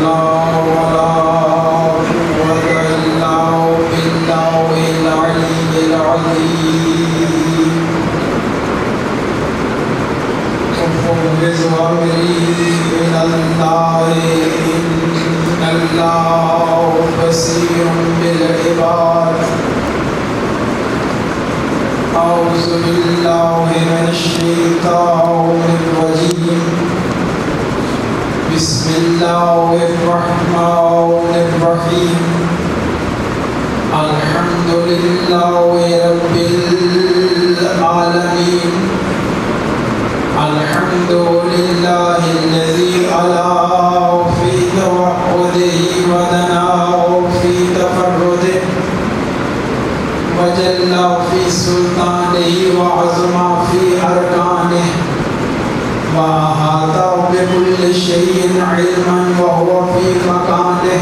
ولا قوة إلا بالله العلي العظيم أفوض أمري إلى الله إن الله بصير بالعباد أعوذ بالله من الشيطان الرجيم بسم الله الرحمن الرحيم الحمد لله رب العالمين الحمد لله الذي علا في توحده ودنا في تفرده وجل في سلطانه وعظم في أركانه وأحاط بكل شيء علما وهو في مكانه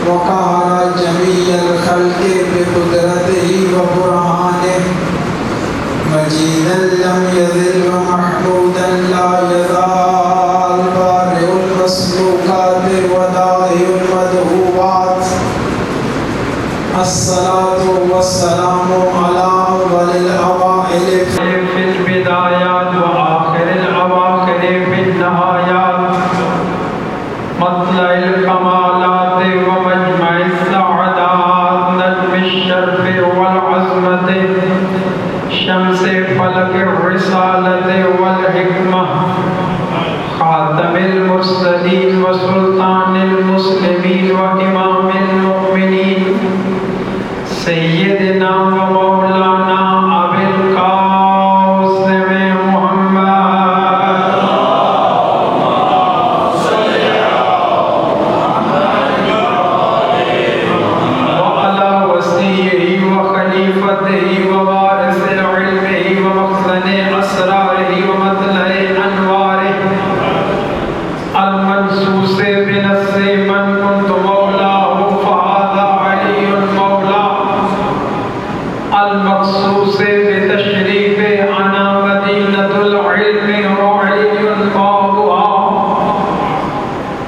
وقهر جميع الخلق بقدرته وبرهانه مجيدا لم يزل محمودا لا يزال بارئ المسلوكات وداعي المدعوات الصلاة والسلام على أول الأوائل في البدايات وآخر الأواخر في النهايات مطلع الكمالات ومجمع السعادات نجم الشرف والعظمة شمس فلك الرسالة والحكمة خاتم المرسلين وسلطان المسلمين وإمام المؤمنين سيدنا ومولانا أبي القاسم محمد وعلى وصيه وخليفته ووارث علمه ومخزن أسراره ومطلع أنواره المنصوص بنص من كنت مولاه فهذا علي مولاه المخصوص بتشريف أنا مدينة العلم وعلي بابها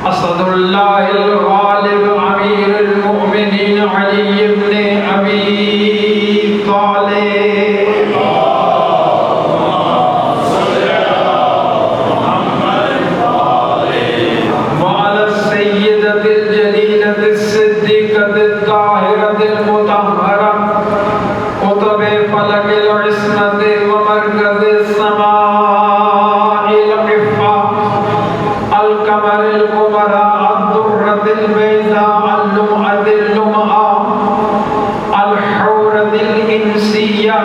أسد الله الغالب أمير المؤمنين علي بن أبي طالب وعلى السيدة الجليلة الصديقة الطاهرة المطهرة قطب فلك العصمة ومركز السماء القفة القمر الكبرى الدرة البيضاء اللمعة اللمعة الحورة الإنسية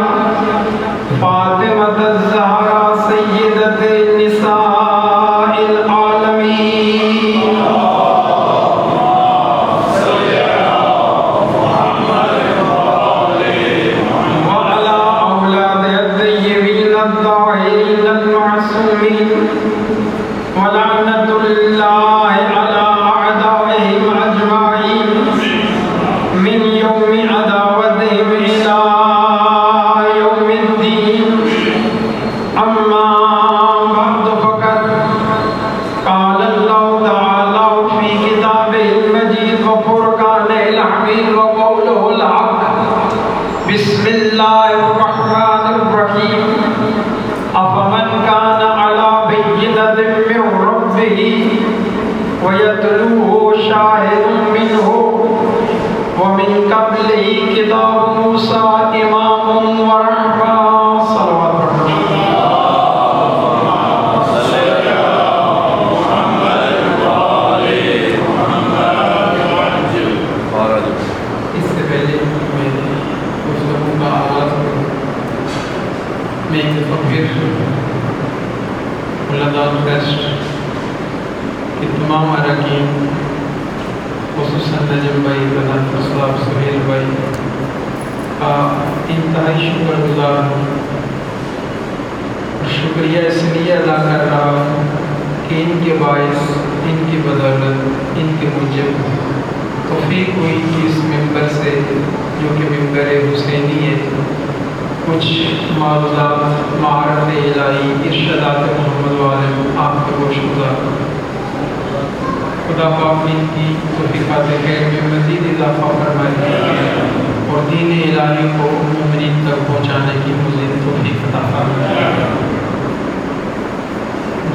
فاطمة الزهراء سيدة النساء العالمين وعلى أولادها الطيبين الطاهرين المعصومين ولعنة الله على أعدائهم أجمعين من يوم عداوتهم إلى يوم الدين أما بعد فقد قال الله تعالى في كتابه المجيد وفرقانه الحميد وقوله الحق بسم الله الرحمن الرحيم أفمن كان على بينة من ربه ويتلوه شاهد منه ومن قبله كتاب موسى إمام ورحمة صلوات اس سے پہلے میں گفتگو کا آغاز کروں میں ایک فقیر ملدان ٹرسٹ کے تمام اراکین خصوصاً نجم بھائی پردھان صاحب سہیل بھائی کا انتہائی شکر گزار ہوں اور شکریہ اس لیے ادا کر رہا ہوں کہ ان کے باعث ان کی بدولت ان کے موجب توفیق ہوئی کہ اس ممبر سے جو کہ ممبر حسینی ہے کچھ معروضات مہارت الہی ارشادات محمد والم آپ کے گوش گزار خدا پاک ان کی توفیقات خیر میں مزید اضافہ فرمائے اور دین الہی کو مومنین تک پہنچانے کی مزید توفیق عطا فرمائے۔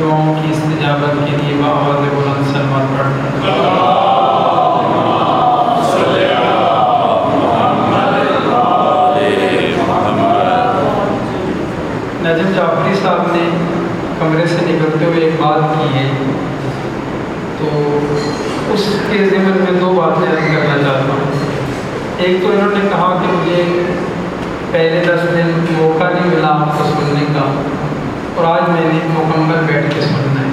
دعاؤں کی استجابت کے لیے بآواز بلند صلوات پڑھتے ہیں۔ نجم جعفری صاحب نے کمرے سے نکلتے ہوئے ایک بات کی ہے، تو اس کے ضمن میں دو باتیں عرض کرنا چاہتا ہوں۔ ایک تو انہوں نے کہا کہ مجھے پہلے 10 دن موقع نہیں ملا آپ کو سننے کا، اور آج میں نے مکمل بیٹھ کے سننا ہے۔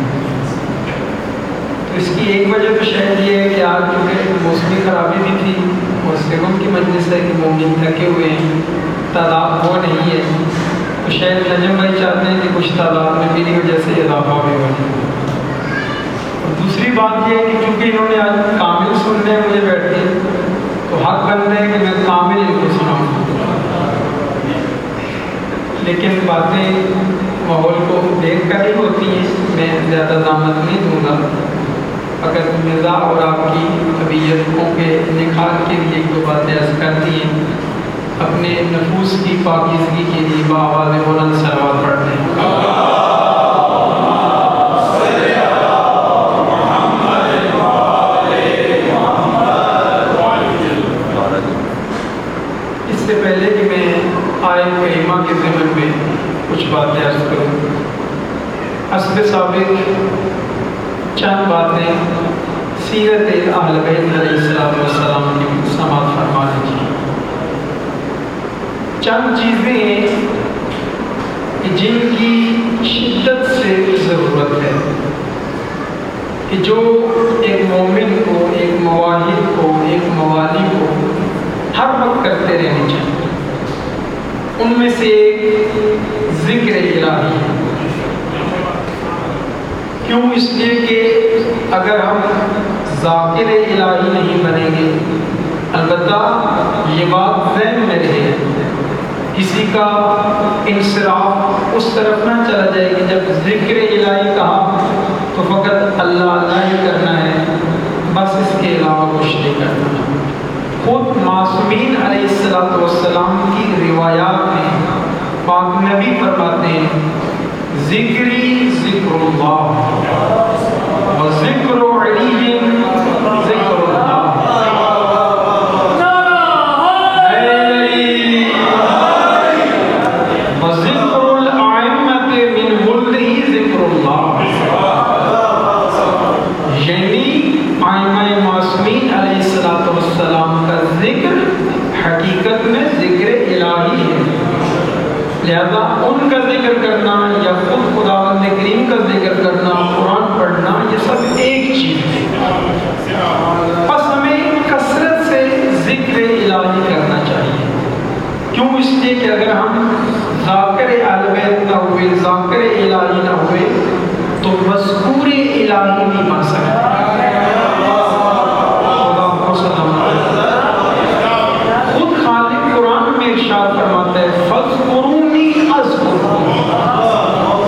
تو اس کی ایک وجہ تو شاید یہ ہے کہ آج کیونکہ موسمی خرابی بھی تھی اور سگم کی مجلس ہے کہ مومن تھکے ہوئے ہیں، تعداد وہ نہیں ہے، تو شاید نجم بھائی چاہتے ہیں کہ کچھ تعداد میں میری وجہ سے اضافہ بھی ہو جائے۔ اور دوسری بات یہ ہے کہ چونکہ انہوں نے آج کامل سننے ہیں مجھے بیٹھ کے، تو حق بنتا ہے کہ میں کامل ان کو سناؤں، لیکن باتیں ماحول کو دیکھ کر ہی ہوتی ہیں، میں زیادہ دامت نہیں دوں گا۔ اگر مرزا اور آپ کی طبیعتوں کے نکھار کے لیے ایک دو باتیں عرض کرتی ہیں، اپنے نفوس کی پاکیزگی کے لیے بآواز بلند صلوات پڑھتے ہیں۔ اس سے پہلے کہ میں آیت کریمہ کے ضمن میں کچھ باتیں عرض کروں، حسب سابق چند باتیں سیرت اہل بیت علیہ السلام کی سماعت فرما لیجیے۔ چند چیزیں ہیں کہ جن کی شدت سے ضرورت ہے کہ جو ایک مومن کو، ایک مواحد کو، ایک موالی کو ہر وقت کرتے رہنے چاہیے۔ ان میں سے ایک ذکر الہی ہے۔ کیوں؟ اس لیے کہ اگر ہم ذاکر الہی نہیں بنیں گے، البتہ یہ بات ذہن میں رہے، کسی کا انصراف اس طرف نہ چلا جائے کہ جب ذکر الہی کہا تو فقط اللہ اللہ ہی کرنا ہے، بس اس کے علاوہ کچھ نہیں کرنا۔ خود معصومین علیہ السلام کی روایات میں پاک نبی فرماتے ہیں، ذکری ذکر اللہ و ذکر علی ذکر اللہ۔ حقیقت میں ذکر الہی ہے، لہذا ان کا ذکر کرنا یا خود خداوند کریم کا ذکر کرنا، قرآن پڑھنا، یہ سب ایک چیز ہے۔ بس ہمیں کثرت سے ذکر الہی کرنا چاہیے۔ کیوں؟ اس لیے کہ اگر ہم ذاکر اہل بیت نہ ہوئے، ذاکر الہی نہ ہوئے تو مذکور الہی نہیں بن سکتے۔ ارشاد فرماتا ہے فَاذْكُرُونِي أَذْكُرْكُمْ،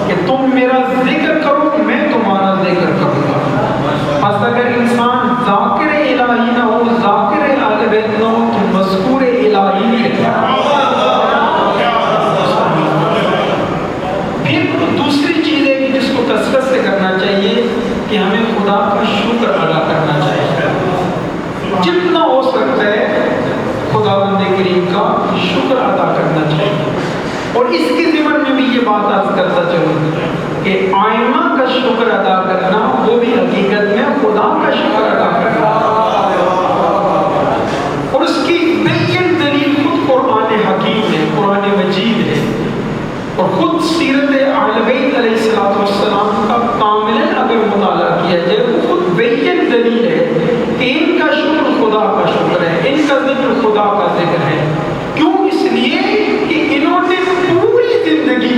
کہ تم میرا ذکر کرو میں تمہارا ذکر کروں گا۔ بس اگر انسان ذاکر الہی نہ ہو، ذاکر اہل بیت نہ ہو تو مذکور الہی نہیں رہتا۔ پھر دوسری چیز ہے کہ جس کو کثرت سے کرنا چاہیے کہ ہمیں خدا کا شکر ادا کرنا چاہیے، جتنا ہو سکتا ہے خداوند کریم کا شکر ادا کرنا چاہیے۔ اور اس کے ضمن میں بھی یہ بات عرض کرتا چلوں کہ آئمہ کا شکر ادا کرنا وہ بھی حقیقت میں خدا کا شکر ادا کرنا، اور اس کی بین دلیل خود قرآن حکیم ہے، قرآن مجید ہے، اور خود سیرت اہل بیت علیہ السلام کا کاملاً اگر مطالعہ کیا جائے وہ خود بین دلیل ہے کہ ان کا شکر خدا کا شکر ہے، ان کا ذکر خدا کا ذکر ہے۔ کیوں؟ اس لیے کہ انہوں نے پوری زندگی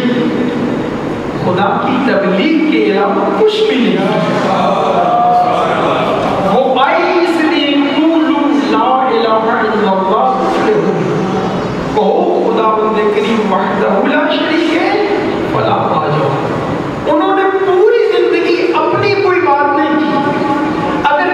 خدا کی تبلیغ کے علاوہ کچھ بھی نہیں کیا۔ وہ آئے اس لیے قولوا لا الہ الا اللہ کہو خداوند کریم وحدہ لا شریک ہے فلا تاجوا۔ انہوں نے پوری زندگی اپنی کوئی بات نہیں کی، اگر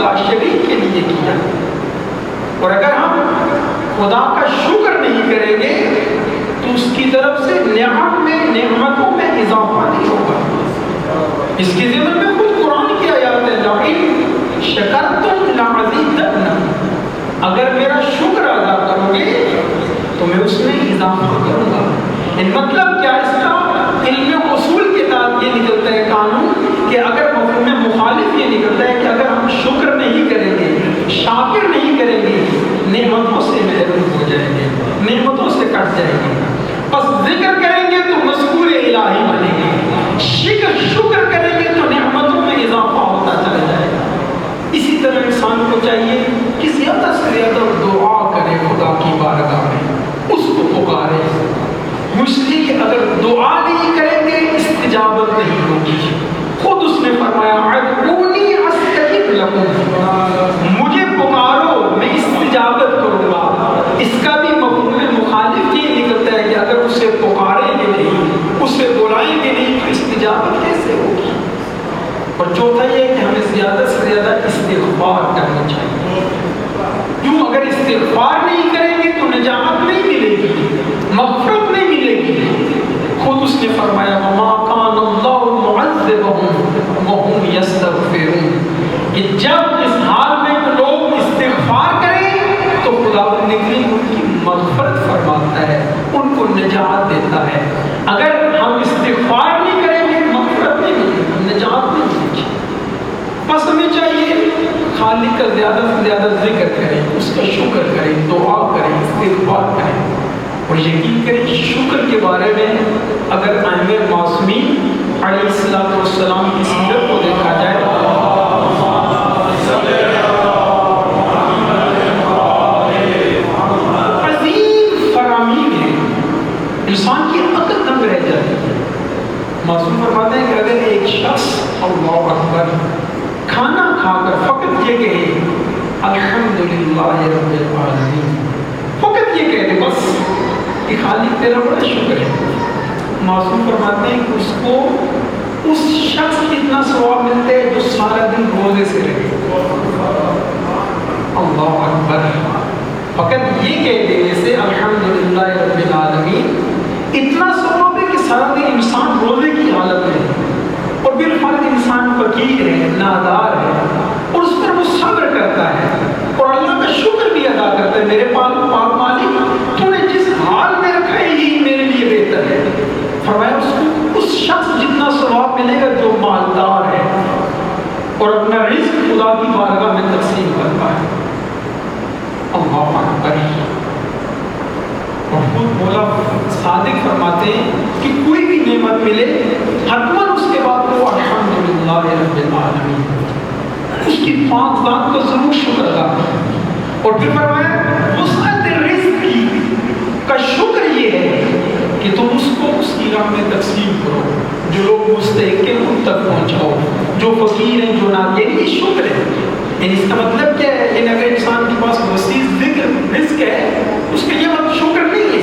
کا شریک کے لیے کیا. اور اگر ہم خدا کا شکر نہیں کریں گے تو اس کی طرف سے نعمتوں میں اضافہ نہیں ہوگا. اس کی ضمن میں خود قرآن کی آیات ہے لَئِن شَكَرْتُمْ لَأَزِيدَنَّكُمْ. اگر میرا شکر ادا کرو گے تو میں اس میں اضافہ کروں گا. مطلب کیا اس کا علم اصول کے تحت یہ نکلتا ہے قانون کہ اگر مفہوم مخالف یہ نکلتا ہے کہ اگر ہم شکر نہیں کریں گے, شاکر نہیں کریں گے, نعمتوں سے محروم ہو جائیں گے, نعمتوں سے کٹ جائیں گے. بس ذکر کریں گے تو مذکور الہی بنیں گے, شکر کریں گے تو نعمتوں میں اضافہ ہوتا چلا جائے گا. اسی طرح انسان کو چاہیے کہ زیادہ سے زیادہ دعا کرے خدا کی بارگاہ میں, اس کو پکارے. مشکل کہ اگر دعا نہیں کریں گے استجابت نہیں ہوگی. خود اس نے فرمایا ادعونی استجب لکم, مجھے پکارو میں استجابت کروں گا. اس کا بھی مفہوم مخالف یہ نکلتا ہے کہ اگر اسے پکاریں گے نہیں, اسے بلائیں گے نہیں تو استجابت کیسے ہوگی. اور چوتھا یہ کہ ہمیں زیادہ سے زیادہ استغفار کرنا چاہیے. کیوں؟ اگر استغفار نہیں کریں گے تو نجات نہیں ملے گی, مغفرت نہیں ملے گی. خود اس نے فرمایا وَمَا كَانَ اللَّهُ مُعَذِّبَهُمْ وَهُمْ يَسْتَغْفِرُونَ کہ جب اس حال میں لوگ استغفار کریں تو خدا ان کی مغفرت فرماتا ہے, ان کو نجات دیتا ہے. اگر ہم استغفار نہیں کریں گے مغفرت نہیں ملے گی, نجات نہیں ملے گی. بس ہمیں چاہیے خالق کا زیادہ سے زیادہ ذکر کریں, اس کا شکر کریں, دعا کریں, استغفار کریں. اور یقین کریں شکر کے بارے میں اگر ائمہ معصومین علیہ السلام کی سیرت کو دیکھا جائے عظیم فرامین ہے, انسان کی عقل دنگ رہ جاتی ہے. معصوم فرماتے ہیں کہ اگر ایک شخص اللہ اکبر کھانا کھا کر فقط یہ کہے الحمدللہ رب العالمین, فقط یہ کہہ دے بس کہ خالق تیرا بڑا شکر ہے, معصوم فرماتے ہیں کہ اس کو اس شخص کی اتنا ثواب ملتے ہے جو سارا دن روزے سے رہے. اللہ اکبر, فقط یہ کہہ دینے سے الحمدللہ رب العالمین اتنا ثواب ہے کہ سارا دن انسان روزے کی حالت میں اور بالفرض انسان فقیر ہے, نادار ہے, اور اس پر وہ صبر کرتا ہے اور اللہ کا شکر بھی ادا کرتا ہے. میرے پاک مالک تو نے جس حال میں رکھا ہے یہی میرے لیے بہتر ہے. فرمایا اس کو اس شخص جتنا ثواب ملے گا جو مالدار ہے اور اپنا رزق خدا کی بارگاہ میں تقسیم کرتا ہے. اللہ اکبر. اور خود مولا صادق فرماتے ہیں کہ کوئی بھی نعمت ملے حتماً اس کے بعد وہ الحمدللہ رب العالمین, اس کی پاک ذات کا ضرور شکر ادا کریں. اور پھر فرمایا وسعت رزق کی کا شکر یہ ہے کہ تم اس کو اس کی راہ میں تقسیم کرو, جو لوگ مستحق ہیں ان تک پہنچاؤ, جو فقیر ہیں جو نادار, یہ شکر ہے. یعنی اس کا مطلب کیا ہے؟ یعنی اگر انسان کے پاس وسیع ذکر رزق ہے اس کا یہ مطلب شکر نہیں ہے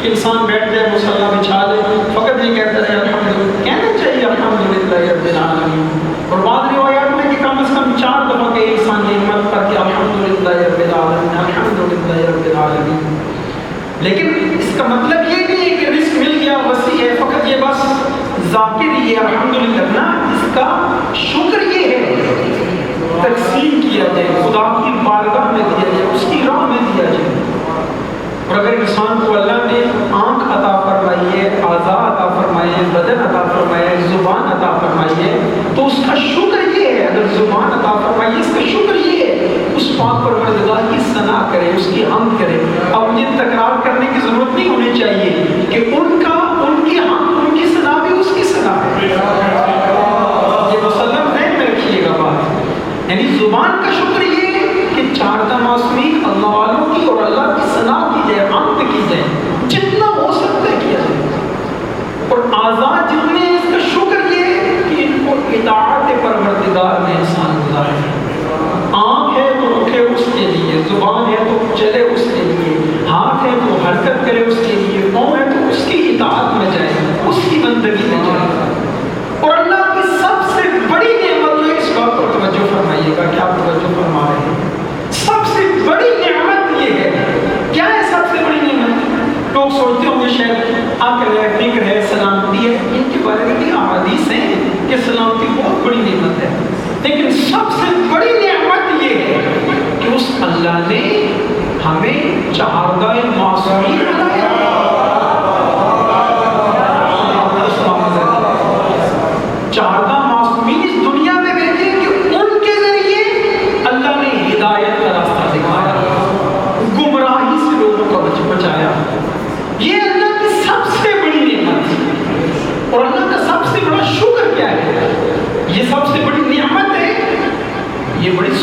کہ انسان بیٹھ جائے مصلی بچھا لے فقط یہ کہتا ہے الحمدللہ. کہنا چاہیے الحمدللہ رب العالمین, اور بعض روایات میں کہ کم از کم 4 دفعہ کہ انسان یہ ہمت کر کے الحمدللہ رب العالمین الحمدللہ رب العالمین. لیکن اس کا مطلب یہ نہیں ہے کہ رزق مل گیا وسیع ہے فقط یہ بس ذاکر یہ الحمدللہ نہ, اس کا شکر یہ ہے تقسیم کیا جائے, خدا کی بارگاہ میں دیا جائے, اس کی راہ میں دیا جائے. اور اگر انسان کو اللہ نے آنکھ عطا فرمائی ہے, اعضاء عطا فرمائے ہیں, بدن عطا فرمایا ہے, زبان عطا فرمائی ہے, تو اس کا شکر یہ ہے. اگر زبان عطا فرمائی ہے اس کا شکر یہ ہے اس پاک پروردگار کی ثنا کرے, اس کی حمد کرے. اب یہ تکرار کرنے کی ضرورت نہیں ہونی چاہیے کہ ان کی حمد ان کی ثنا بھی اس کی ثنا ہے. یہ مسلم ذہن میں رکھیے گا بات. یعنی زبان کا شکر یہ ہے کہ 4 معصومین اللہ والوں کی اور اللہ کی ثنا کی جائے, حمد کی جائے, جتنا ہو سکتا ہے کیا جائے. اور آزاد جتنے اس کا شکر یہ ہے کہ ان کو اطاعت پروردگار میں انسان گزارے. آنکھ ہے تو رکھے اس کے لیے, زبان ہے تو چلے اس کے لیے, ہاتھ ہے تو حرکت کرے اس کے لیے, پاؤں ہے تو اس کی اطاعت میں جائے, اس کی بندگی میں جائے. اور اللہ کی سب سے بڑی نعمت ہے, اس بات پر توجہ فرمائیے گا کہ آپ توجہ فرمائیے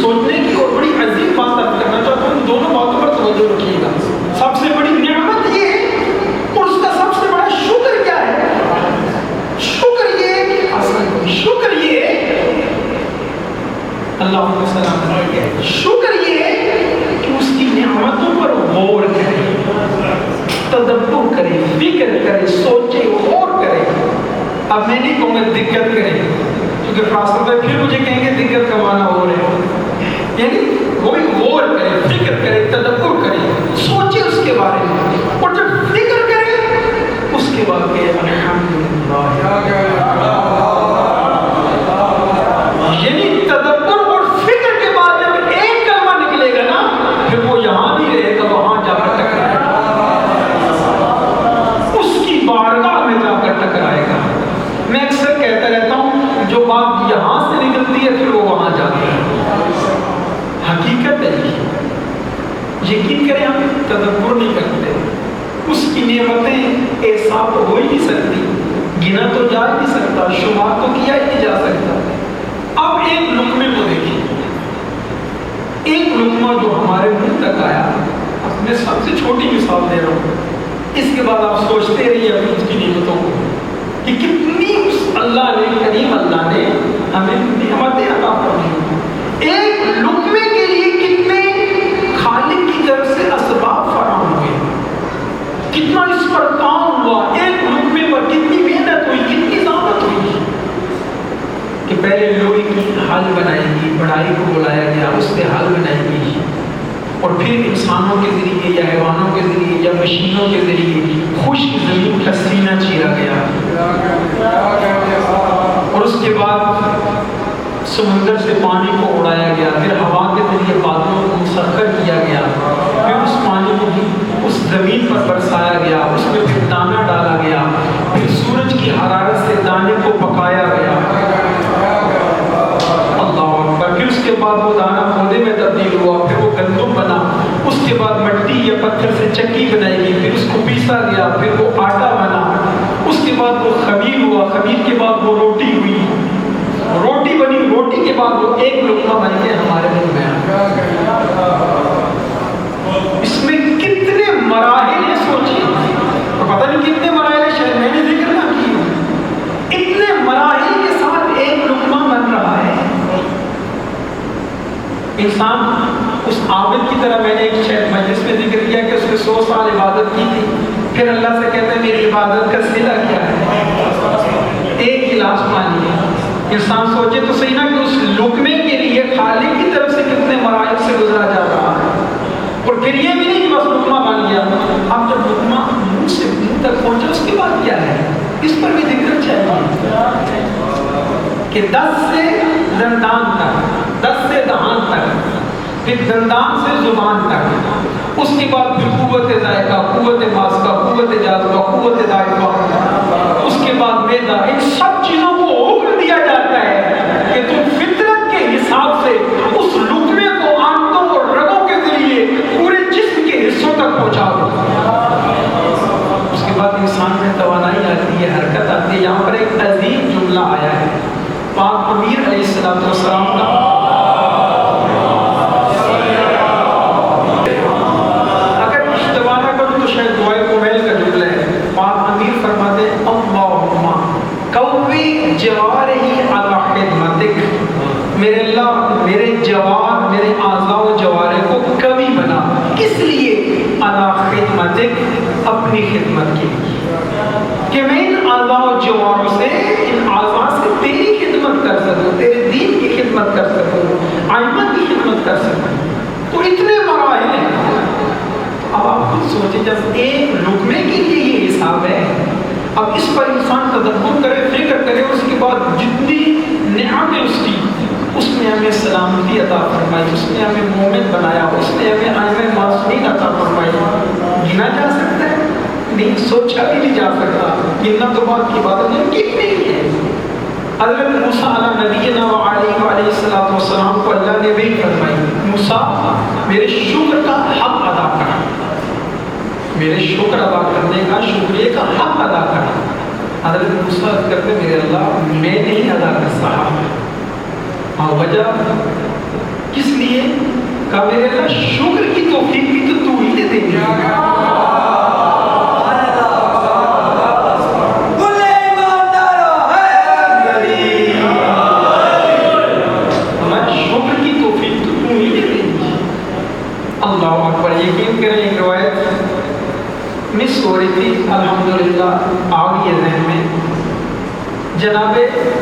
سوچنے کی اور بڑی عظیم بات آپ کرنا چاہتا ہوں. دونوں باتوں پر توجہ رکھیے گا. سب سے بڑی نعمت یہ ہے اور اس کا سب سے بڑا شکر کیا ہے؟ شکر یہ ہے کہ شکر یہ ہے اللہ سلام علیہ، شکر یہ ہے کہ اس کی نعمتوں پر غور کرے، تدبر کرے، فکر کرے، سوچے، غور کرے. اب میں نہیں کہوں گا دقت کرے، کیونکہ فاصل بھائی پھر مجھے کہیں گے دقت کا معنی ہو رہے ہو. یعنی وہی غور کرے، فکر کرے، تدبر کرے، سوچے اس کے بارے میں، اور جب فکر کرے اس کے بعد کہ الحمدللہ. یعنی تدبر اور فکر کے بعد جب ایک کلمہ نکلے گا نا، پھر وہ یہاں نہیں رہے گا، وہاں جا کر ٹکرائے گا، اس کی بارگاہ میں جا کر ٹکرائے گا. میں اکثر کہتا رہتا ہوں جو بات یہاں سے نکلتی ہے پھر وہ وہاں جاتی ہے. حقیقت ہے یقین کریں، ہم تدبر نہیں کرتے. اس کی نعمتیں احساس ہو ہی نہیں سکتی، گنا تو جا ہی نہیں سکتا، شمار تو کیا ہی نہیں جا سکتا. اب ایک لقمے کو دیکھیں، ایک لقمہ جو ہمارے منہ تک آیا، میں سب سے چھوٹی مثال دے رہا ہوں، اس کے بعد آپ سوچتے رہیے ابھی اس کی نعمتوں کو کہ کتنی اللہ نے، کریم اللہ نے ہمیں نعمتیں عطا فرمائی. ایک لقمے کے لیے کتنے خالق کی طرف سے اسباب فراہم ہوئے، کتنا اس پر کام ہوا، ایک لقمے پر کتنی محنت ہوئی، کتنی زحمت ہوئی کہ پہلے لوہے کی حل بنائی گی، بڑھائی کو بلایا گیا، اس پہ حل بنائی گئی، اور پھر انسانوں کے ذریعے یا حیوانوں کے ذریعے یا مشینوں کے ذریعے خشک زمین کا سینہ چیرا گیا، اور اس کے بعد سمندر سے پانی کو اڑایا گیا، پھر ہوا کے ذریعے بادلوں کو مسخر کیا گیا، پھر اس پانی کو اس زمین پر برسایا گیا، اس میں پھر دانہ ڈالا گیا، پھر سورج کی حرارت سے دانے کو پکایا گیا. اللہ اکبر. پھر اس کے بعد وہ دانہ پودے میں تبدیل ہوا، پھر وہ گندم بنا، اس کے بعد مٹی یا پتھر سے چکی بنائی گئی، پھر اس کو پیسا گیا، پھر وہ آٹا بنا، اس کے بعد وہ خمیر ہوا، خمیر کے بعد وہ روٹی ہوئی، روٹی بنی، روٹی کے بعد وہ ایک لقمہ بن کے ہمارے منہ میں آیا. اس میں کتنے مراحل ہیں سوچیے، اور پتہ نہیں کتنے مراحل ہیں، شاید میں نے ذکر نہ کی ہوں. اتنے مراحل کے ساتھ ایک لقمہ بن رہا ہے. انسان اس عابد کی طرح، میں نے ایک شاید مجلس میں ذکر کیا کہ اس نے 100 سال عبادت کی تھی، پھر اللہ سے کہتا ہے میری عبادت کا صلہ کیا ہے؟ ایک گلاس پانی ہے. انسان سوچے تو صحیح نا کہ اس لقمے کے لیے خالق کی طرف سے کتنے مراحل سے گزرا جا رہا ہے. اور پھر یہ بھی نہیں کہ بس لقمہ بن گیا، اب جب لقمہ منہ سے منہ تک پہنچا اس کے بعد کیا ہے، اس پر بھی ذکر چاہیے کہ 10 سے دندان تک، 10 سے دہان تک، پھر دندان سے زبان تک، اس کے بعد پھر قوت ذائقہ، قوت ماسکہ، قوت جاذبہ، قوت ذائقہ، اس کے بعد معدہ. ان سب چیزوں کو حکم دیا جاتا ہے کہ تم فطرت کے حساب سے اس لقمے کو آنتوں اور رگوں کے ذریعے پورے جسم کے حصوں تک پہنچا دو. اس کے بعد انسان میں توانائی آتی ہے، حرکت آتی ہے. یہاں پر ایک عظیم جملہ آیا ہے پاک امیر علیہ السلام کا، اگر اشتباہ نہ کروں تو شاید دعائے کومیل کا جملہ ہے. پاک امیر فرماتے ہیں اللہم قوی جوارحی علی خدمتک، میرے اللہ میرے جوار، میرے اعضاء و جوارح کو قوی بنا، کس لیے؟ علی خدمتک، اپنی خدمت کے لیے، کہ میں ان اعضاء و جواروں سے، ان اعضاء سے تیری خدمت کر سکوں، تیرے دین کی خدمت کر سکوں، آئمہ کی خدمت کر سکوں. تو اتنے مراحل ہیں. اب آپ خود سوچیں جب ایک لقمے کے لیے یہ حساب ہے، اب اس پر انسان تدبر کرے، فکر کرے، اس کے بعد جتنی نعمتیں اس نے ہمیں سلامتی عطا فرمائی، اس نے ہمیں مومن بنایا، اس نے ہمیں ائمہ معصومین عطا فرمائی، گنا جا سکتا ہے؟ نہیں، سوچا بھی نہیں جا سکتا. گننا تو بات کی بات ممکن نہیں ہے. حضرت موسیٰ علیہ نبینا و علیہ السلام کو اللہ نے بھی فرمائی، موسیٰ میرے شکر کا حق ادا کرنا، میرے شکر ادا کرنے کا، شکریہ کا حق ادا کرنا. حضرت موسیٰ کرتے میرے اللہ میں نہیں ادا کر سکا. وجہ کس لیے؟ کہا میرے اللہ شکر کی توفیق بھی تو ہی دے دیں گے. اللہ اکبر. یقین کریں ایک روایت مس ہو رہی تھی, الحمدللہ آ گئی ہے ذہن میں. جناب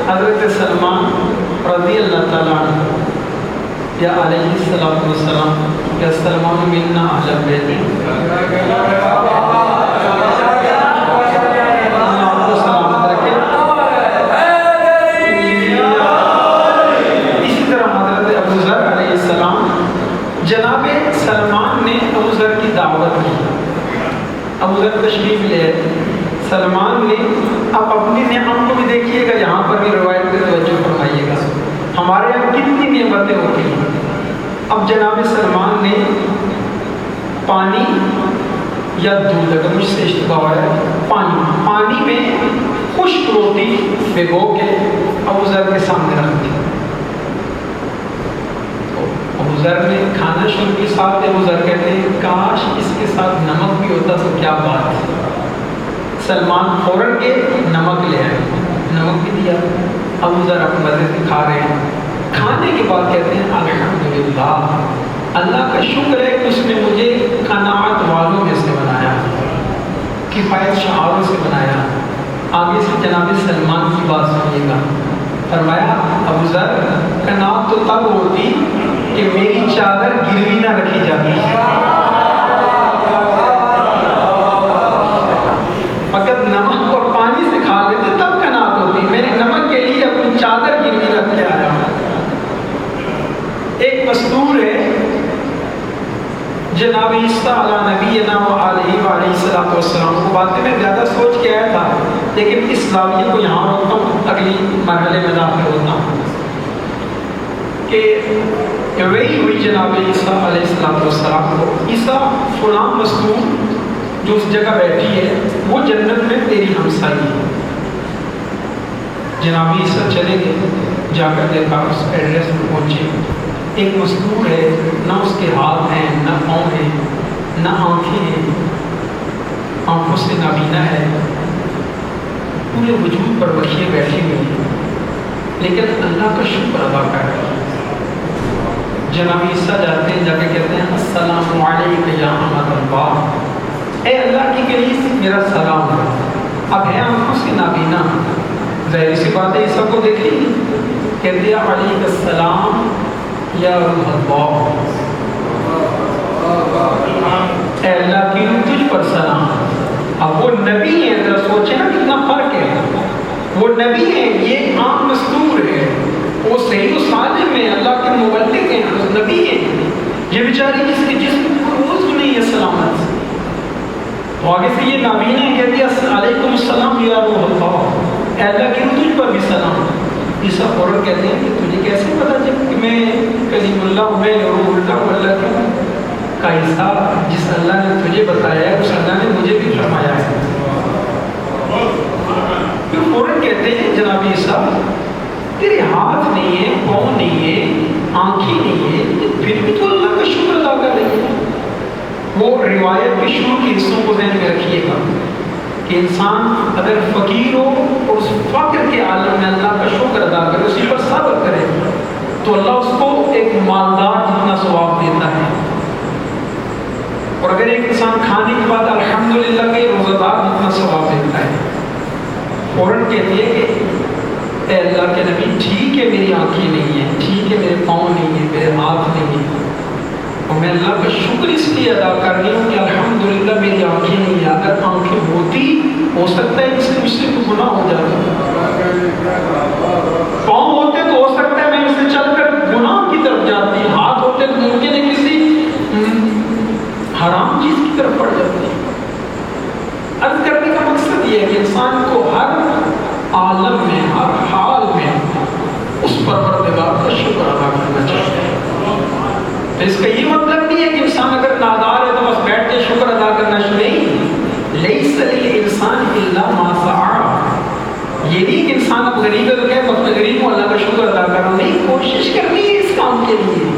حضرت سلمان رضی اللہ تعالیٰ عنہ یا علیہ الصلوۃ والسلام یا سلمان منا اہل بیت جناب سلمان نے ابو ذر کی دعوت کی. ابو ذر تشریف لے سلمان نے. اب اپنی نعمت کو بھی دیکھیے گا, یہاں پر بھی روایت پہ توجہ فرمائیے گا. ہمارے یہاں کتنی نعمتیں ہوتی ہیں. اب جناب سلمان نے پانی یا دودھ, اگر مجھ سے اشتباہ ہے, پانی میں خشک روٹی بھگو کے ابو ذر کے سامنے رکھ دی. ابو ذر نے کھانا شروع کی. ساتھ ابو ذر کہتے ہیں کاش اس کے ساتھ نمک بھی ہوتا تو کیا بات ہے. سلمان فوراً کے نمک لے آئے, نمک بھی دیا. ابو ذر اپنے مزے سے کھا رہے ہیں. کھانے کے بعد کہتے ہیں الحمدللہ, اللہ کا شکر ہے کہ اس نے مجھے قناعت والوں میں سے بنایا, کفایت شعاروں سے بنایا. آگے سے جناب سلمان کی بات سنیے گا. فرمایا ابو ذر قناعت تو تب ہوتی کہ میری چادر گروی نہ رکھی جاتی. اگر نمک اور پانی سے کھا لیتے تب قناعت ہوتی. میں نے نمک کے لیے اپنی چادر گروی رکھ کے آیا. ایک مستور ہے جناب عیسیٰ علیہ نبینا و علیہ وآلہ الصلوۃ والسلام کو باتیں میں زیادہ سوچ کے آیا تھا, لیکن اس اسلامیہ کو یہاں روکتا ہوں, اگلی مرحلے میں داخل ہوتا ہوں. کہ وہی ہوئی جناب عیسیٰ علیہ السلام والسلام کو, عیسیٰ فلاں مستور جو اس جگہ بیٹھی ہے وہ جنت میں تیری ہمسائی ہے. جناب عیسیٰ چلے گئے, جا کر دیکھا اس ایڈریس میں پہنچے. ایک مستور ہے, نہ اس کے ہاتھ ہیں, نہ پاؤں ہیں, نہ آنکھیں ہیں, آنکھوں سے نابینا ہے, پورے وجود پر بخیے بیٹھے ہوئے ہیں, لیکن اللہ کا شکر ادا کر رہے ہیں. جناب عیسیٰ جاتے ہیں, جا کے کہتے ہیں السلام علیکم یا احمد اللہ, اے اللہ کی کلیس میرا سلام ہے. اب ہے آنکھوں سے نابینا, ظاہر سی بات ہے عیسیٰ کو دیکھیں, کہتے ہیں علیکم السلام یا روح اللہ, اے اللہ کی روح تجھ پر سلام. اب وہ نبی ہیں, ذرا سوچیں نا کتنا فرق ہے. وہ نبی ہیں, یہ عام مستور ہے. وہ صحیح و سالم ہے, اللہ کے مبلغ ہیں, نبی ہیں. یہ بیچاری جس کے جسم کو روز نہیں ہے سلامت, تو آگے سے یہ نابینا ہے, کہتی ہے علیکم السلام یا روح اللہ, اے اللہ کی روح تجھ پر بھی سلام. عیسیٰ فوراً کہتے ہیں کہ تجھے کیسے پتا جب کہ میں کلیم اللہ ہوں, میں روح اللہ ہوں, اللہ کیوں؟ کہ عیسیٰ جس اللہ نے تجھے بتایا ہے اس اللہ نے مجھے بھی فرمایا ہے. پھر فوراً کہتے ہیں جناب عیسیٰ تیرے ہاتھ نہیں ہے, پاؤں نہیں ہے, آنکھیں نہیں ہے, پھر بھی تو اللہ کا شکر ادا کر رہی ہے. وہ روایت کے شروع کے حصوں کو ذہن میں رکھیے گا کہ انسان اگر فقیر ہو اور اس فقر کے عالم میں اللہ کا شکر ادا کرے, اسی پر صبر کرے, تو اللہ اس کو ایک مالدار جتنا ثواب دیتا ہے. اور اگر ایک انسان کھانے کے بعد الحمدللہ کے روزہ دار جتنا ثواب دیتا ہے. فوراً کہتی ہے کہ اے اللہ کے نبی ٹھیک ہے میری آنکھیں نہیں ہیں, ٹھیک ہے میرے پاؤں نہیں ہیں, میرے ہاتھ نہیں ہیں, اور میں اللہ کا شکر اس لیے ادا کر رہی ہوں کہ الحمدللہ میری آنکھیں نہیں ہیں. اگر آنکھیں ہوتی ہو سکتا ہے اس سے مجھ سے کوئی گناہ ہو جاتا, پاؤں ہوتے تو ہو سکتا ہے میں اس سے چل کر گناہ کی طرف جاتی, ہاتھ ہوتے تو ممکن ہے کسی حرام چیز کی طرف پڑ جاتی. عرض کرنے کا مقصد یہ ہے کہ انسان کو ہر عالم میں, ہر حال میں اس پروردگار کا شکر ادا کرنا چاہیے. تو اس کا یہ مطلب نہیں ہے کہ انسان اگر نادار ہے تو بس بیٹھ کے شکر ادا کرنا نہیں. لیس للانسان الا ما سعى, یہ نہیں کہ انسان اب غریب ہے تو کہ اپنے غریب کو اللہ کا شکر ادا کرنا, نہیں, کوشش کرنی ہے اس کام کے لیے.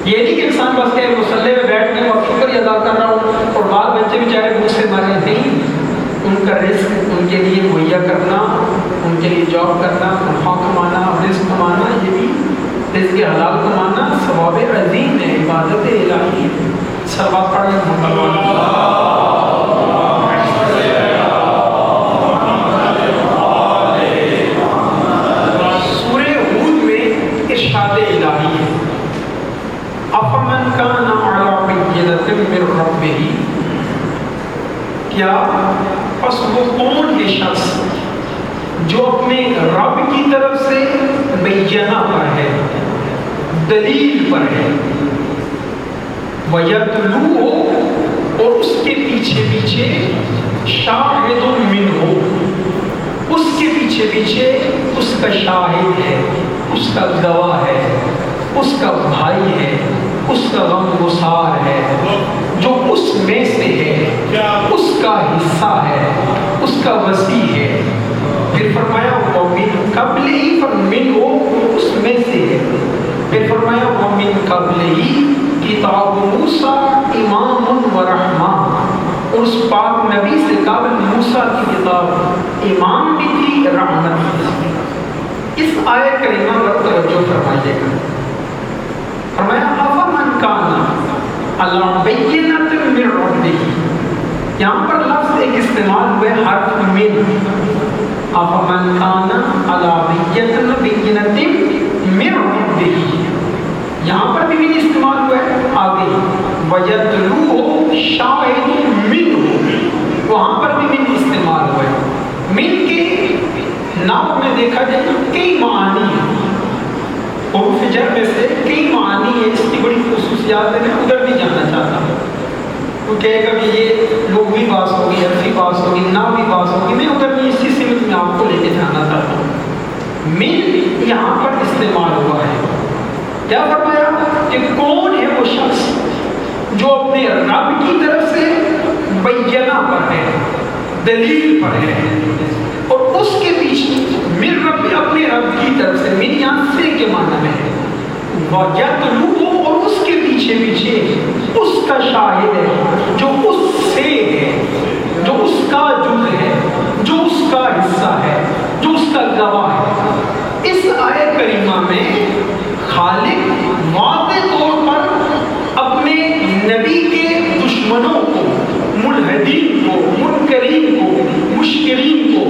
یہ نہیں کہ انسان بس کہ مصلی میں بیٹھ کے اور شکر ادا کر رہا ہوں اور بال بچے بیچارے بھوک سے مرے، نہیں، ان کا رزق ان کے لیے مہیا کرنا، ان کے لیے جاب کرنا، تنخواہ کمانا، رزق کمانا، یہ بھی رزق حلال کمانا ثواب عظیم ہے، عبادت الہی ہے۔ صلوات پڑھیں سورہ ہود میں ارشاد الہی ہے، افمن کان علی بینۃ من ربہ، کیا پس وہ کون ہے شخص جو اپنے رب کی طرف سے بینہ پر ہے، دلیل پر ہے، وَيَتْلُوهُ، اور اس کے پیچھے پیچھے شاہد منہ، اس کے پیچھے پیچھے اس کا شاہد ہے، اس کا گواہ ہے، اس کا بھائی ہے، اس کا غم گسار ہے، جو اس میں سے ہے، اس کا حصہ ہے، اس کا وسیع ہے۔ پھر فرمایا وَمِن قَبْلِهِ، فَمِنْ ہو اس میں سے ہے۔ پھر فرمایا وَمِن قَبْلِهِ کتاب موسیٰ امام و رحمہ، اور اس پاک نبی سے قبل موسیٰ کی کتاب امام بھی تھی، رحمت بھی تھی۔ اس آیت کریمہ پر توجہ فرمائیے گا۔ فرمایا افمن کان علی بینۃ من ربہ، یہاں پر لفظ ایک استعمال ہوئے حرف من، افمن کان علی بینۃ من ربہ، یہاں پر بھی من استعمال ہوا ہے، آگے وَيَتْلُوهُ شَاهِدٌ مِّنْهُ، وہاں پر بھی من استعمال ہوا ہے۔ من کے نام میں دیکھا جائے تو کئی معانی ہیں، حروف جر میں سے کئی معانی ہیں، اس کی بڑی خصوصیات ہے، میں ادھر بھی جانا چاہتا ہوں۔ کوئی کہے گا کہ یہ لغوی باس ہوگی، عرفی باس ہوگی، نحوی باس ہوگی، میں ادھر بھی اسی سمت میں آپ کو لے کے جانا چاہتا ہوں۔ من یہاں پر استعمال ہوا ہے، کیا فرمایا کہ کون ہے وہ شخص جو اپنے رب کی طرف سے بینہ پر ہے، دلیل پر ہے، اور اس کے پیچھے من رب، اپنے رب کی طرف سے، من یہاں سے کے معنی میں ہے، وَيَتْلُوهُ، اور اس کے پیچھے پیچھے اس کا شاہد ہے، جو اس سے ہے، جو اس کا جز ہے، جو اس کا حصہ ہے، جو اس کا گواہ ہے۔ اس آیت کریمہ میں خالق واضح طور پر اپنے نبی کے دشمنوں کو، ملحدین کو، منکرین کو، مشکرین کو،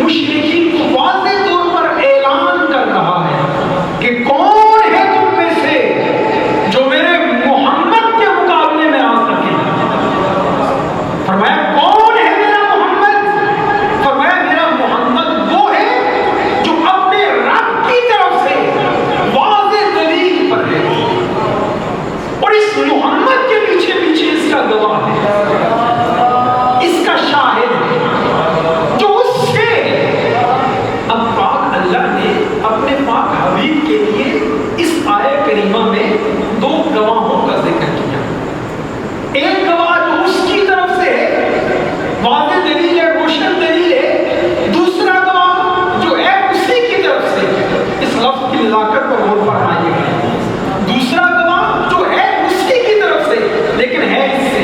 مشرکین کو واضح طور پر اعلان کر رہا ہے کہ کون ہے تم میں سے جو میرے محمد کے مقابلے میں آ سکے۔ فرمایا کون ہے میرا محمد؟ فرمایا میرا محمد وہ ہے جو اپنے رب کی طرف سے واضح دلیل پر ہے، اور اس محمد کے پیچھے پیچھے اس کا گواہ ہے، اس کا شاہد ہے، جو اس سے ہے۔ اب پاک اللہ نے اپنے پاک حبیب کے لیے اس آیت کریمہ میں دو گواہوں کا ذکر کیا۔ ایک گواہ جو اس کی طرف سے ہے، واضح دلیل ہے، روشن دلیل ہے، دوسرا گواہ جو ہے اسی کی طرف سے۔ اس لفظ کی نزاکت پر غور فرمائیے گا، دوسرا گواہ جو ہے اسی کی طرف سے لیکن ہے اس سے،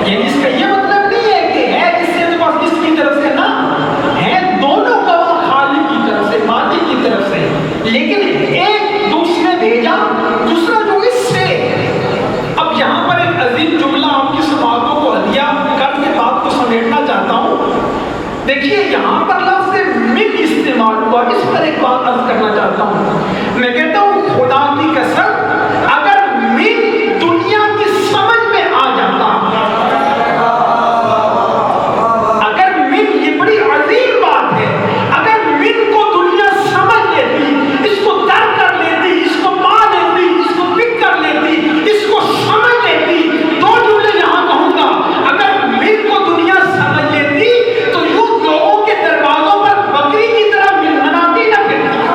یعنی اس کا یہ مطلب نہیں ہے کہ ہے اس سے تو بس اس کی طرف سے، نہ ہے، دونوں گواہ خالق کی طرف سے، مالک کی طرف سے، لیکن ایک دوسرے بھیجا، دوسرا جو اس سے۔ اب یہاں پر ایک عظیم جملہ آپ کی سماعتوں کو ہدیہ کر کے بات کو سمیٹنا چاہتا ہوں۔ دیکھیے یہاں پر لفظ من استعمال ہوا، اس پر ایک بات عرض کرنا چاہتا ہوں۔ میں کہتا ہوں خدا کی قسم، اگر من دنیا کی سمجھ میں آ جاتا، اگر من، یہ بڑی عظیم بات ہے، اگر من کو دنیا سمجھ لیتی، اس کو درک کر لیتی، اس کو پا لیتی، اس کو پک کر لیتی، اس کو سمجھ لیتی، دو جملے یہاں کہوں گا، اگر من کو دنیا سمجھ لیتی تو یوں لوگوں کے دروازوں پر بکری کی طرح مناتی نہ پھرتی۔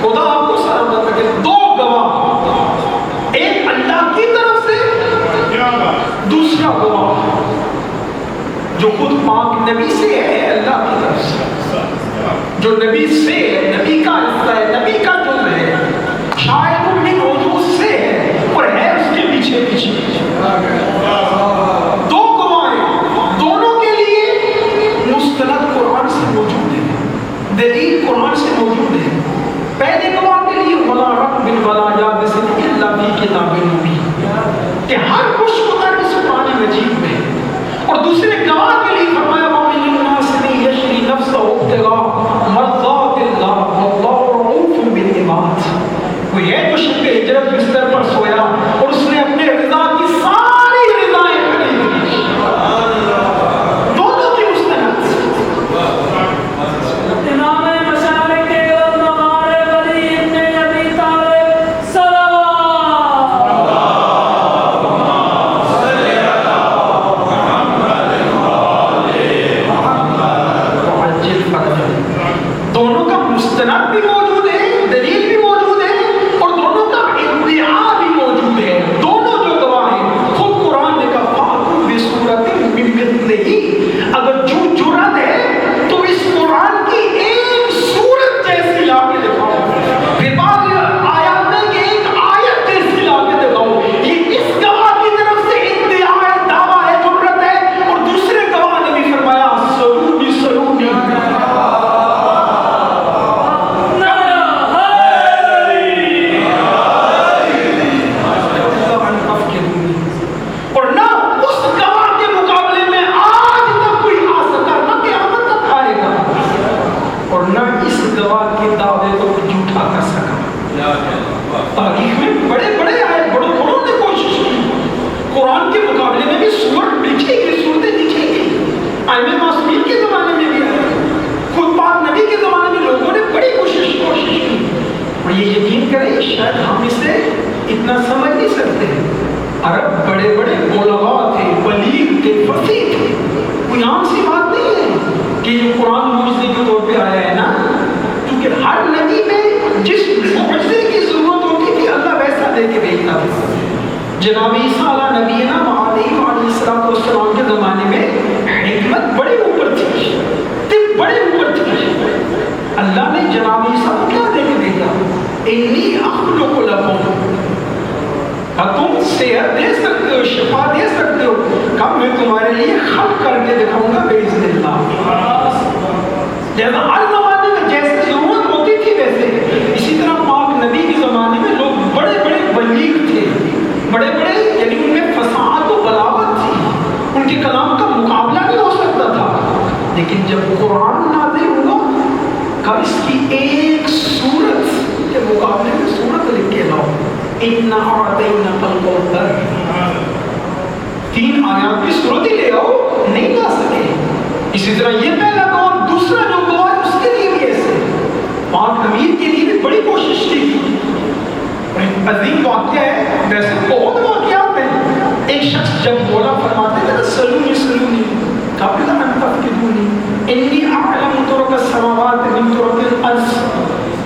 خدا آپ کو سلامت رکھے. دو گواہ، ایک اللہ کی طرف سے، دوسرا گواہ جو خود پاک نبی سے ہے، اللہ کی طرف سے، جو نبی سے ہے، نبی کا حصہ ہے، نبی کا جزء ہے، شاید من وجود سے ہے اور ہے اس کے پیچھے پیچھے. دو گواہیں، دونوں کے لیے مستند قرآن سے موجود ہے، دلیل قرآن سے موجود ہے. پہلے گواہ کے لیے ولا رب ولا یابس الا فی کتاب مبین، کہ ہر کچھ قرآن اس قرآن مجید میں. اور دوسرے گواہ کے لیے فرمایا وَمِنَ النَّاسِ مَن يَشْرِي نَفْسَهُ ابْتِغَاءَ مَرْضَاتِ اللَّهِ وَاللَّهُ رَءُوفٌ بِالْعِبَادِ. وہ ہے جو شب ہجرت بستر پر سویا اور اس نے اپنے رضا کی ساری رضائیں خرید لی. دونوں کی مستند. امام مشارق والمغارب علی ابن ابی طالب دونوں کا مستند بھی موجود ہے، دلیل بھی موجود ہے، اور دونوں کا ادعا بھی موجود ہے. دونوں جو گواہ ہیں، خود قرآن نے کہا فَأْتُوا بِسُورَةٍ مِّن مِّثْلِهِ، اگر جو جرأت ہے تو اس قرآن کی ایک سورت جیسی لا کے دکھاؤ. پھر بعض آیات میں کہ ایک آیت جیسی لا کے دکھاؤ. یہ اس گواہ کی طرف سے ادعا ہے، دعویٰ ہے، جرأت ہے. اور دوسرے گواہ نے بھی فرمایا سلونی سلونی. اور نہ اس گواہ کے مقابلے میں آج تک کوئی آ سکا، نہ قیامت تک آئے گا، اور نہ اس گواہ کے دعوے کو جھوٹا کر سکا. تاریخ میں بڑے بڑے آئے، بڑوں بڑوں نے کوشش کی. قرآن کے مقابلے میں بھی سورت لکھی گئی، صورتیں لکھی گئی. ائمہ معصومین کے زمانے میں بھی آئی، خود پاک نبی کے زمانے میں لوگوں نے بڑی کوشش کی. اور یہ یقین کریں شاید ہم اسے اتنا سمجھ نہیں سکتے. عرب بڑے بڑے بلغاء تھے، بلیغ تھے، فصیح تھے. کوئی عام سی بات نہیں ہے کہ یہ قرآن معجزے کے طور پہ آیا ہے نا. کیونکہ ہر نبی میں جس معجزے کی ضرورت ہوتی تھی اللہ ویسا دے کے بھیجتا تھا. جناب عیسیٰ علیہ نبینا علیہ السلام کے زمانے میں حکمت بڑے اوپر تھی، طب بڑے اوپر تھی. اللہ نے جناب عیسیٰ کو کیا دے کے بھیجا؟ انی اخلق لکم. تم صحت دے سکتے ہو، شفا دے سکتے ہو، کب میں تمہارے لیے خلق کر کے دکھاؤں گا باذن اللہ. لہذا ہر زمانے میں جیسے ضرورت ہوتی تھی ویسے. اسی طرح پاک نبی کے زمانے میں لوگ بڑے بڑے بلیغ تھے، بڑے بڑے، یعنی ان میں فصاحت و بلاغت تھی، ان کے کلام کا مقابلہ نہیں ہو سکتا تھا. لیکن جب قرآن نازل ہوا کہ اس کی ایک سورت کے مقابلے میں سورت لکھ کے لاؤ. اِنَّا أَعْطَيْنَاكَ الْكَوْثَرَ، 3 آیات کی سورت ہی لے آؤ، نہیں لا سکے. اسی طرح یہ پہلا گواہ، دوسرا جو گواہ ہے اس کے لیے بھی ایسے. پاک امیر کے لیے بھی بڑی کوشش کی. عظیم واقعہ ہے، ویسے بہت واقعات ہیں. ایک شخص جب بولا فرماتے تھے سلونی سلونی قبل ان تفقدونی انی اعلم طرق السماوات من طرق الارض،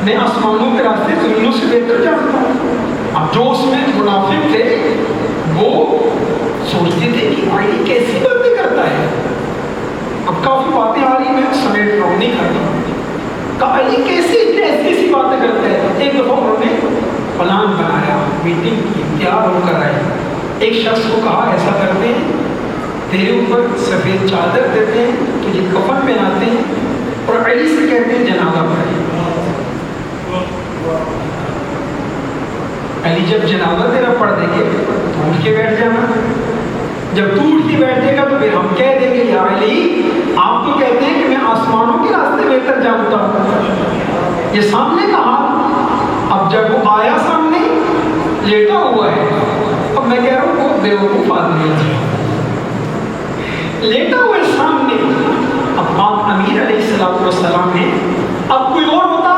میں آسمانوں کے راستے زمینوں سے بہتر جانتا ہوں. اب جو اس میں منافق تھے وہ سوچتے تھے کہ علی کیسی باتیں کرتا ہے. اب کافی باتیں آ رہی، میں سمیٹ رہا ہوں، نہیں کرتا. کہ علی کیسی ایسی باتیں کرتا ہے. ایک دفعہ انہوں نے پلان بنایا، میٹنگ کی، تیار ہو کر آئے. ایک شخص کو کہا ایسا کرتے ہیں، تیرے اوپر سفید چادر دیتے ہیں، تجھے کفن پہناتے ہیں اور علی سے کہتے ہیں جنازہ پڑھیں. علی جب جنازہ تیرا پڑھ دیں گے تو اٹھ کے بیٹھ جانا. جب تو اٹھ کے بیٹھے گا تو پھر ہم کہہ دیں گے یا علی آپ تو کہتے ہیں کہ میں آسمانوں کے راستے بہتر جانتا ہوں. یہ سامنے کہا. اب جب وہ آیا سامنے لیٹا ہوا ہے، اب میں کہہ رہا ہوں وہ بیوقوف آدمی ہے، لیٹا ہوا ہے سامنے. اب آپ امیر علیہ السلام نے، اب کوئی اور ہوتا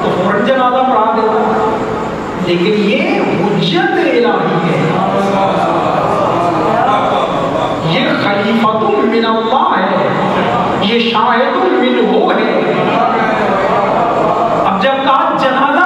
تو فوراً جنازہ پڑھا دیتا، لیکن یہ حجت الہی ہے، یہ خلیفۃ من اللہ ہے، یہ شاہد منہ ہے. اب جب کہا جنازہ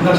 10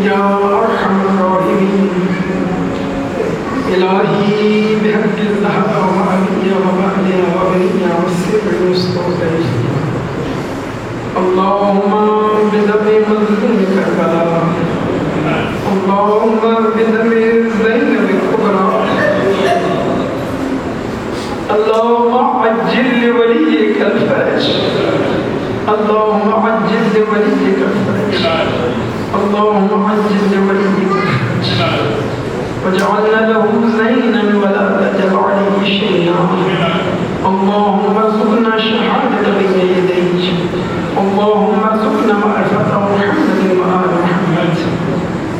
یا ارحم الراحمین الہی بحق الزہرا وعلیہ وبعلیہ وبنیہ والسبع المستودع اللہم بدم مظلوم کربلا اللہم بدم زینب الکبریٰ اللہم عجل لولیک الفرج اللہم عجل لولیک الفرج اللہم عجل لولیک الفرج وجعلنا له زينا ولا تجعل عليه شيئا اللهم ارزقنا شهادة بين يديك اللهم ارزقنا معرفة محمد وآل محمد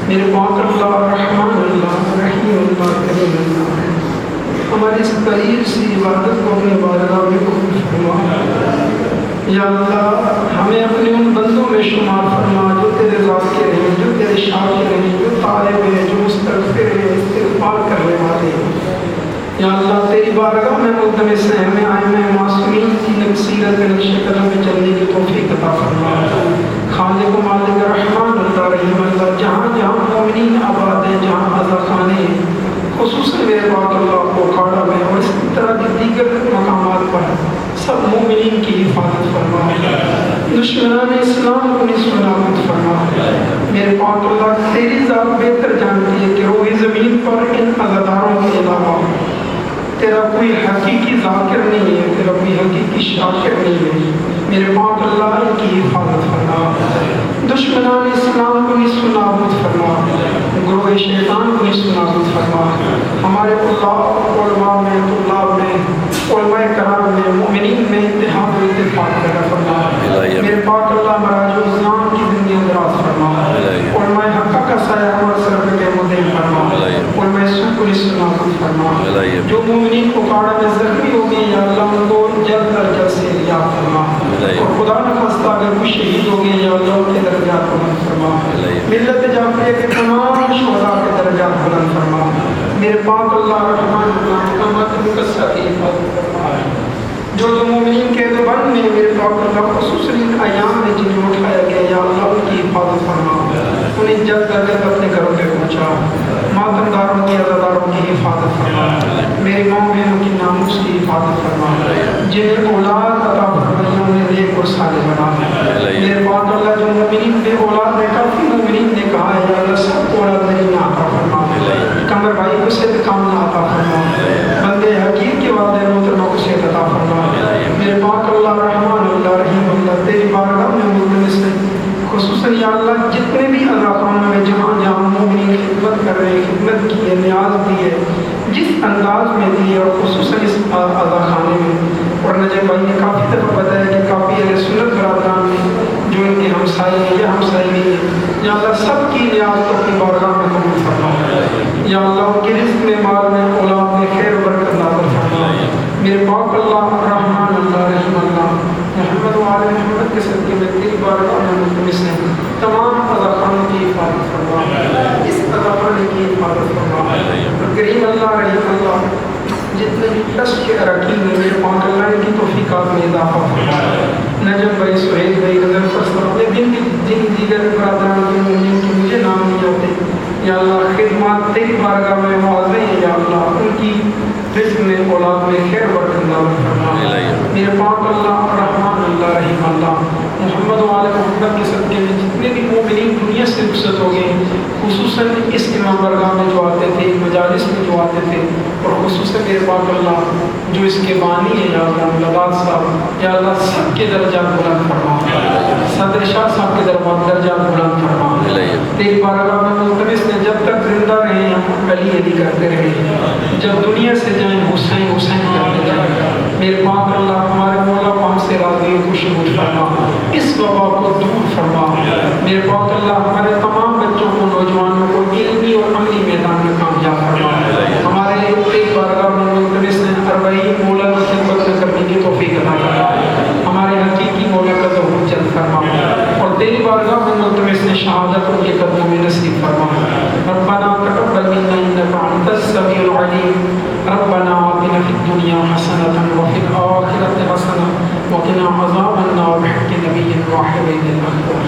میرے پاک اللہ رحمان اللہ رحیم اللہ کریم اللہ ہماری اس قریب سی عبادت کو اپنے بارگاہ میں قبول فرما یا اللہ ہمیں اپنے ان بندوں میں شمار فرما جو تیرے ذاکر ہیں جو تیرے شاکر ہیں جو طالب ہیں جو مستغفر ہیں استغفار کرنے والے ہیں یا اللہ تیری بارگاہ میں ملتمس ہیں ہمیں ائمہ معصومین کی نصیحت کے نقش قدم میں چلنے کی توفیق عطا فرما خالق و مالک رحمان اللہ رحیم اللہ جہاں جہاں مومنین آباد ہیں جہاں عزا خانے ہیں خصوصاً میرے پاک اللہ کو کھاڑا میں اور اس طرح کی دیگر مقامات پر سب مومنین کی حفاظت فرما دشمنان اسلام کو نصف فرما میرے پاک اللہ تیری ذات بہتر جانتی ہے کہ روح زمین پر ان عزاداروں کے علاوہ تیرا کوئی حقیقی ذاکر نہیں ہے تیرا کوئی حقیقی شاکر نہیں ہے میرے پاک اللہ ان کی حفاظت فرما دشمنان اسلام کو نصف نابود فرما گروہ شیطان کو نصف نابود فرما ہمارے علماء میں طلاب میں علماء کرام میں مؤمنین میں اتحاد و اتفاق پیدا فرما میرے پاک اللہ مراج و اسلام کی زندگی دراز فرما علماء حقہ کا سایہ ہمارے سر کے مدین فرما علماء سوء کو نصف نابود فرما جو مومنین کو کاڑا میں زخمی ہو گئے یا اللہ ان کو جلد از جلد سے یاد فرما اور خدا نہ خواستہ اگر کوئی شہید ہو گئے یا اللہ ان کے درجات بلند فرما ملت جعفریہ کے تمام شہداء کے درجات بلند فرما میرے پاک اللہ رحمان اللہ امت مقصر کی حفاظت فرما جو مومنین کے بند میں میرے پاک اللہ خصوصاً ایام میں جنہیں اٹھایا گیا یا اللہ ان کی حفاظت فرما انہیں جلد از جلد اپنے گھروں پہ پہنچا ماتمداروں کی عزاداروں کی حفاظت فرما میری ماں بہنوں کی ناموس کی حفاظت فرما جنہیں اولاد عطا فرمائی انہیں نیک اور صالح بنا میرے پاک اللہ جو مومنین بے اولاد ہے کافی مومنین نے کہا ہے یا اللہ سب کو اولاد نہیں عطا فرما کمر بھائی کو صحت کاملہ عطا فرما بندے حقیق کے والدین محترمہ کو صحت عطا فرما میرے پاک اللہ رحمان اللہ رحیم اللہ تیری بارگاہ میں ملتمس ہے خصوصاً یا اللہ جتنے بھی عزاخانوں میں جہاں جہاں مومنین خدمت کر رہے ہیں خدمت کی ہے نیاز دی ہے جس انداز میں دی ہے اور خصوصاً اس عزاخانے میں اور نجیب بھائی نے کافی دفعہ بتایا کہ کافی اہل سنت برادران میں جو ان کے ہمسائے ہیں یا ہمسائے نہیں ہیں یا اللہ سب کی نیاز کو اپنی بارگاہ میں قبول فرما یا اللہ ان کے رزق میں مال میں اولاد میں خیر و برکت نازل فرما میرے پاک اللہ رحمان اللہ رحیم اللہ محمد و آل محمد کے صدقے میں تیری بارگاہ میں ملتمس ہیں تمام عزاخانوں کی حفاظت فرما اس عزاخانے کی حفاظت فرما اور کریم اللہ رحیم اللہ جتنے بھی ٹرسٹ کے اراکین میں میرے پاک اللہ ان کی توفیقات میں اضافہ فرما نجم بھائی سہیل بھائی نظر فرستا اپنے جن دیگر برادران کے مومنین کے مجھے نام نہیں آتے یا اللہ خدمات تیری بارگاہ میں واضح ہیں یا اللہ ان کی رزق میں اولاد میں خیر برکت نازل فرما میرے پاک اللہ رحمان اللہ رحیم اللہ محمد و آل محمد کے صدقے میں جتنے بھی مومنین دنیا سے رخصت ہو گئے خصوصاً اس امام برگاہ میں جو آتے تھے مجالس میں جو آتے تھے اور خصوصاً میرے پاک اللہ جو اس کے بانی ہیں یا اللہ لباس صاحب یا اللہ سب کے درجات بلند فرما صدر شاہ صاحب کے درجات بلند فرما تیری بارگاہ میں ملتمس نے جب تک زندہ رہے ہم علی علی کرتے رہے جب دنیا سے جائیں حسین حسین کرتے جائیں میرے پاک اللہ ہمارے مولا پاک سے راضی خوش فرما اس وبا کو دور فرما میرے پاک اللہ ہمارے تمام بچوں کو نوجوانوں کو علمی اور عملی میدان میں کامیاب فرما ہمارے ایک بارگاہ میں ملتمس نے اربعین مولا کی خدمت کرنے کی توفیق عطا فرما ہمارے حقیقی مولا کا ظہور جلد فرما اور تیری بارگاہ میں ملتمس نے شہادت ان کے قدموں میں نصیب فرما ربنا تقبل منا انك انت السميع العليم ربنا آتنا في الدنيا حسنة وفي الآخرة حسنة وقنا عذاب النار بحق نبي واحد المغفور